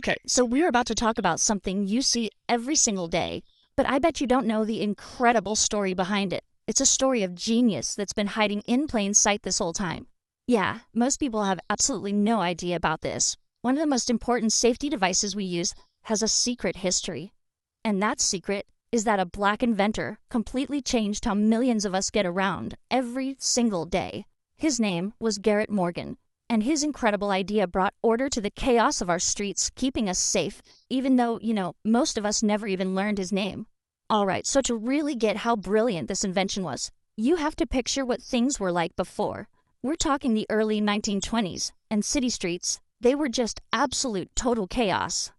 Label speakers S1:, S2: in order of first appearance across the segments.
S1: Okay, so we're about to talk about something you see every single day, but I bet you don't know the incredible story behind it. It's a story of genius that's been hiding in plain sight this whole time. Yeah, most people have absolutely no idea about this. One of the most important safety devices we use has a secret history. And that secret is that a black inventor completely changed how millions of us get around every single day. His name was Garrett Morgan. And his incredible idea brought order to the chaos of our streets, keeping us safe, even though, most of us never even learned his name. Alright, so to really get how brilliant this invention was, you have to picture what things were like before. We're talking the early 1920s, and city streets, they were just absolute total chaos.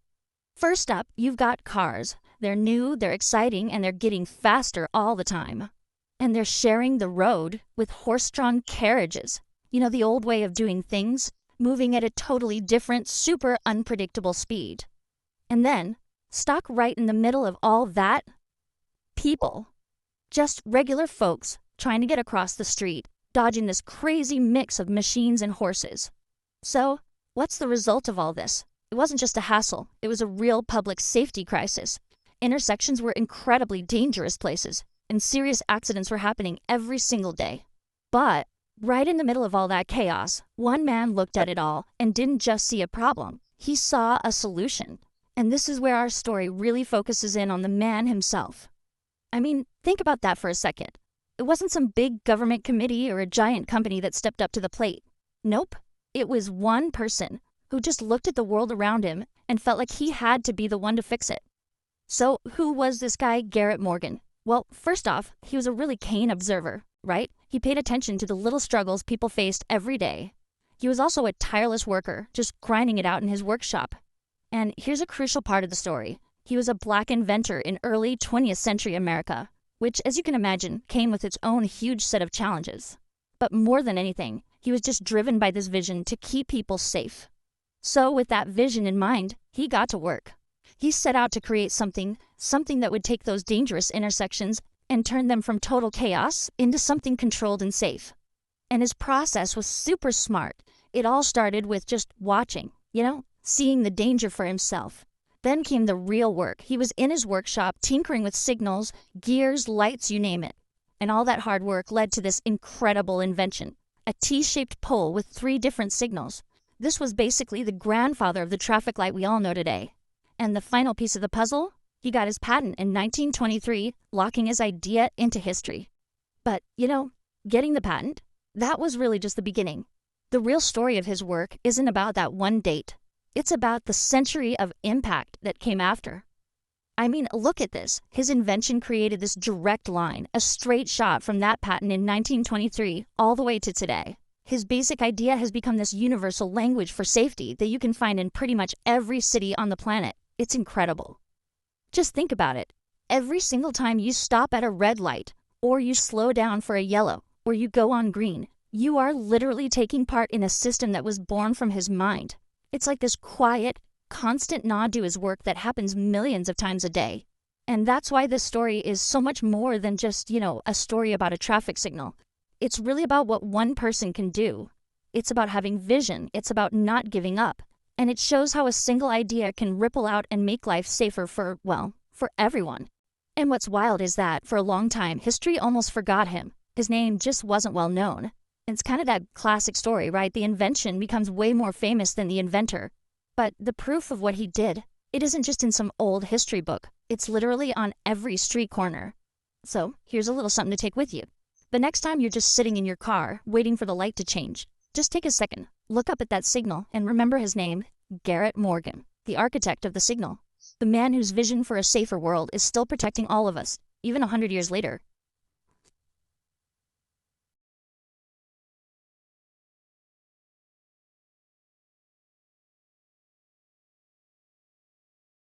S1: First up, you've got cars. They're new, they're exciting, and they're getting faster all the time. And they're sharing the road with horse-drawn carriages. The old way of doing things, moving at a totally different, super unpredictable speed. And then, stuck right in the middle of all that, people. Just regular folks trying to get across the street, dodging this crazy mix of machines and horses. So, what's the result of all this? It wasn't just a hassle, it was a real public safety crisis. Intersections were incredibly dangerous places, and serious accidents were happening every single day. But right in the middle of all that chaos, one man looked at it all and didn't just see a problem. He saw a solution. And this is where our story really focuses in on the man himself. I mean, think about that for a second. It wasn't some big government committee or a giant company that stepped up to the plate. Nope. It was one person who just looked at the world around him and felt like he had to be the one to fix it. So who was this guy, Garrett Morgan? Well, first off, he was a really keen observer, right? He paid attention to the little struggles people faced every day. He was also a tireless worker, just grinding it out in his workshop. And here's a crucial part of the story. He was a black inventor in early 20th century America, which, as you can imagine, came with its own huge set of challenges. But more than anything, he was just driven by this vision to keep people safe. So with that vision in mind, he got to work. He set out to create something that would take those dangerous intersections and turn them from total chaos into something controlled and safe. And his process was super smart. It all started with just watching, seeing the danger for himself. Then came the real work. He was in his workshop tinkering with signals, gears, lights, you name it. And all that hard work led to this incredible invention, a T-shaped pole with 3 different signals. This was basically the grandfather of the traffic light we all know today. And the final piece of the puzzle? He got his patent in 1923, locking his idea into history. But, getting the patent, that was really just the beginning. The real story of his work isn't about that one date. It's about the century of impact that came after. I mean, look at this. His invention created this direct line, a straight shot from that patent in 1923 all the way to today. His basic idea has become this universal language for safety that you can find in pretty much every city on the planet. It's incredible. Just think about it. Every single time you stop at a red light, or you slow down for a yellow, or you go on green, you are literally taking part in a system that was born from his mind. It's like this quiet, constant nod to his work that happens millions of times a day. And that's why this story is so much more than just, a story about a traffic signal. It's really about what one person can do. It's about having vision. It's about not giving up. And it shows how a single idea can ripple out and make life safer for everyone. And what's wild is that, for a long time, history almost forgot him. His name just wasn't well known. It's kind of that classic story, right? The invention becomes way more famous than the inventor. But the proof of what he did, it isn't just in some old history book. It's literally on every street corner. So, here's a little something to take with you. The next time you're just sitting in your car, waiting for the light to change, just take a second, look up at that signal, and remember his name, Garrett Morgan, the architect of the signal. The man whose vision for a safer world is still protecting all of us, even 100 years later.